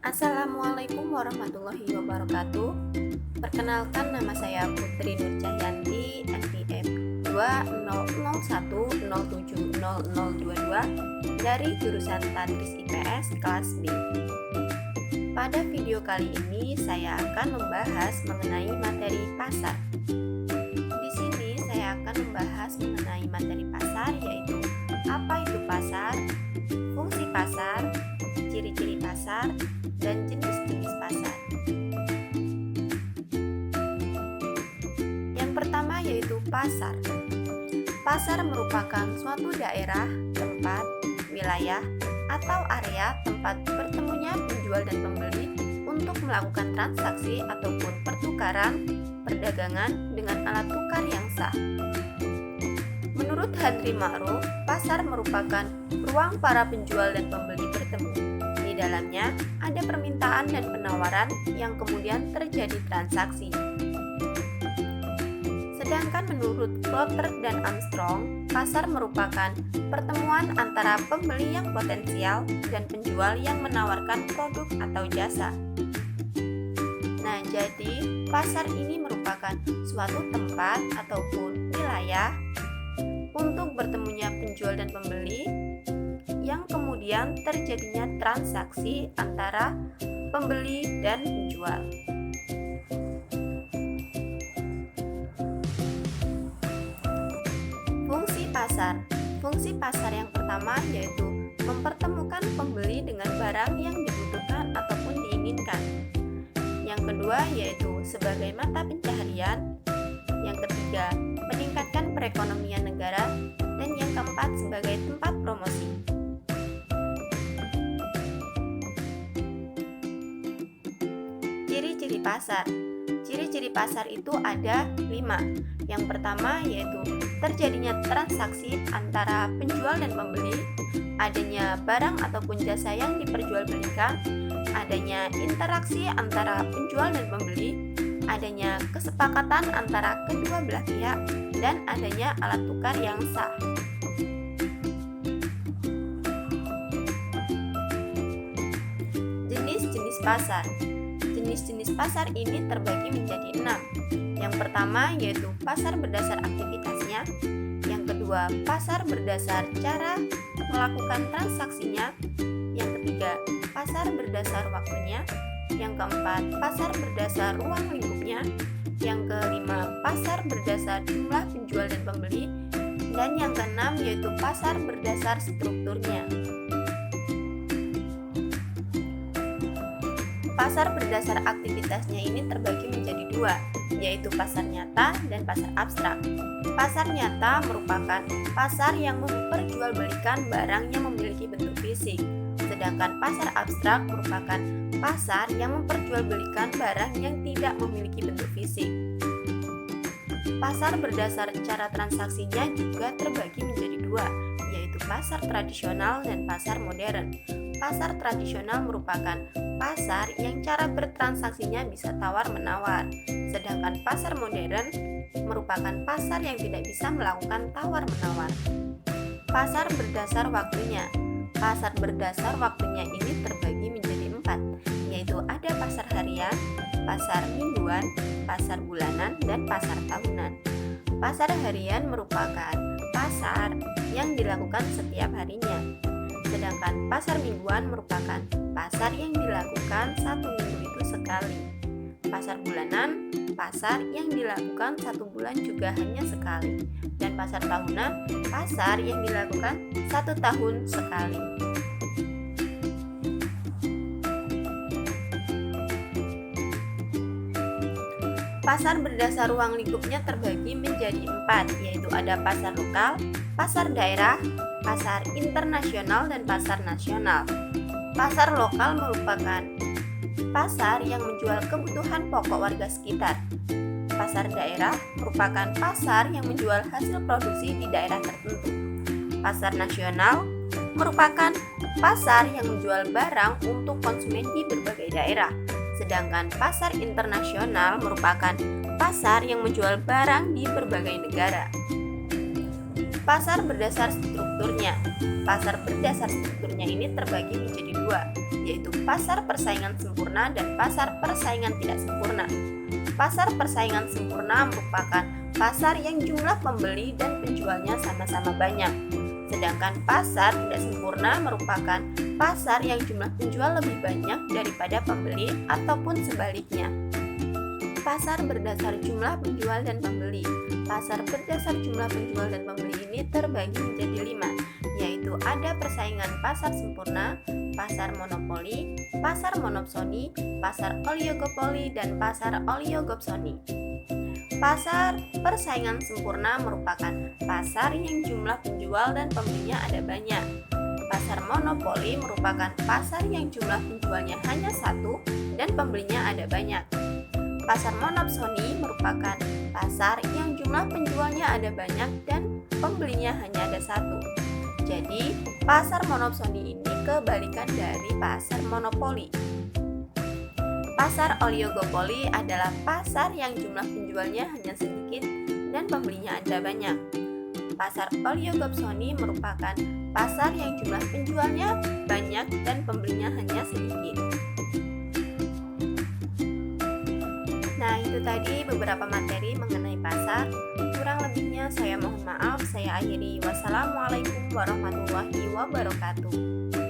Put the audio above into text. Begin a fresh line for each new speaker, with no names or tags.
Assalamualaikum warahmatullahi wabarakatuh. Perkenalkan, nama saya Putri Nur Cahyanti, NPM 20010700022 dari jurusan Tadris IPS kelas B. Pada video kali ini saya akan membahas mengenai materi pasar. Di sini saya akan membahas mengenai materi pasar, yaitu apa itu pasar, fungsi pasar, ciri-ciri pasar, dan jenis-jenis pasar. Yang pertama yaitu pasar. Pasar merupakan suatu daerah, tempat, wilayah, atau area tempat bertemunya penjual dan pembeli untuk melakukan transaksi ataupun pertukaran, perdagangan dengan alat tukar yang sah. Menurut Henry Ma'ruf, pasar merupakan ruang para penjual dan pembeli bertemu. Di dalamnya ada permintaan dan penawaran yang kemudian terjadi transaksi. Sedangkan menurut Klotter dan Armstrong, pasar merupakan pertemuan antara pembeli yang potensial dan penjual yang menawarkan produk atau jasa. Nah, jadi pasar ini merupakan suatu tempat ataupun wilayah untuk bertemunya penjual dan pembeli yang kemudian terjadinya transaksi antara pembeli dan penjual. Fungsi pasar. Fungsi pasar yang pertama yaitu mempertemukan pembeli dengan barang yang dibutuhkan ataupun diinginkan. Yang kedua yaitu sebagai mata pencaharian. Yang ketiga, meningkatkan perekonomian negara. Dan yang keempat, sebagai tempat promosi. Ciri-ciri pasar. Ciri-ciri pasar itu ada 5. Yang pertama yaitu terjadinya transaksi antara penjual dan pembeli, adanya barang ataupun jasa yang diperjualbelikan, adanya interaksi antara penjual dan pembeli, adanya kesepakatan antara kedua belah pihak, dan adanya alat tukar yang sah. Jenis-jenis pasar. Jenis-jenis pasar ini terbagi menjadi 6. Yang pertama yaitu pasar berdasar aktivitasnya. Yang kedua, pasar berdasar cara melakukan transaksinya. Yang ketiga, pasar berdasar waktunya. Yang keempat, pasar berdasar ruang lingkupnya. Yang kelima, pasar berdasar jumlah penjual dan pembeli. Dan yang keenam yaitu pasar berdasar strukturnya. Pasar berdasar aktivitasnya ini terbagi menjadi 2, yaitu pasar nyata dan pasar abstrak. Pasar nyata merupakan pasar yang memperjualbelikan barang yang memiliki bentuk fisik, sedangkan pasar abstrak merupakan pasar yang memperjualbelikan barang yang tidak memiliki bentuk fisik. Pasar berdasar cara transaksinya juga terbagi menjadi 2, yaitu pasar tradisional dan pasar modern. Pasar tradisional merupakan pasar yang cara bertransaksinya bisa tawar-menawar, sedangkan pasar modern merupakan pasar yang tidak bisa melakukan tawar-menawar. Pasar berdasar waktunya. Pasar berdasar waktunya ini terbagi menjadi 4, yaitu ada pasar harian, pasar mingguan, pasar bulanan, dan pasar tahunan. Pasar harian merupakan pasar yang dilakukan setiap harinya. Sedangkan pasar mingguan merupakan pasar yang dilakukan 1 minggu itu sekali. Pasar bulanan, pasar yang dilakukan 1 bulan juga hanya sekali. Dan pasar tahunan, pasar yang dilakukan 1 tahun sekali. Pasar berdasar ruang lingkupnya terbagi menjadi 4, yaitu ada pasar lokal, pasar daerah, pasar internasional, dan pasar nasional. Pasar lokal merupakan pasar yang menjual kebutuhan pokok warga sekitar. Pasar daerah merupakan pasar yang menjual hasil produksi di daerah tertentu. Pasar nasional merupakan pasar yang menjual barang untuk konsumen di berbagai daerah. Sedangkan pasar internasional merupakan pasar yang menjual barang di berbagai negara. Pasar berdasar strukturnya. Pasar berdasar strukturnya ini terbagi menjadi dua, yaitu pasar persaingan sempurna dan pasar persaingan tidak sempurna. Pasar persaingan sempurna merupakan pasar yang jumlah pembeli dan penjualnya sama-sama banyak. Sedangkan pasar tidak sempurna merupakan pasar yang jumlah penjual lebih banyak daripada pembeli ataupun sebaliknya. Pasar berdasar jumlah penjual dan pembeli. Pasar berdasar jumlah penjual dan pembeli ini terbagi menjadi 5, yaitu ada persaingan pasar sempurna, pasar monopoli, pasar monopsoni, pasar oligopoli, dan pasar oligopsoni. Pasar persaingan sempurna merupakan pasar yang jumlah penjual dan pembelinya ada banyak. Pasar monopoli merupakan pasar yang jumlah penjualnya hanya satu dan pembelinya ada banyak. Pasar monopsoni merupakan pasar yang jumlah penjualnya ada banyak dan pembelinya hanya ada satu. Jadi, pasar monopsoni ini kebalikan dari pasar monopoli. Pasar oligopoli adalah pasar yang jumlah penjualnya hanya sedikit dan pembelinya ada banyak. Pasar oligopsoni merupakan pasar yang jumlah penjualnya banyak dan pembelinya hanya sedikit. Nah, itu tadi beberapa materi mengenai pasar. Kurang lebihnya saya mohon maaf. Saya akhiri. Wassalamualaikum warahmatullahi wabarakatuh.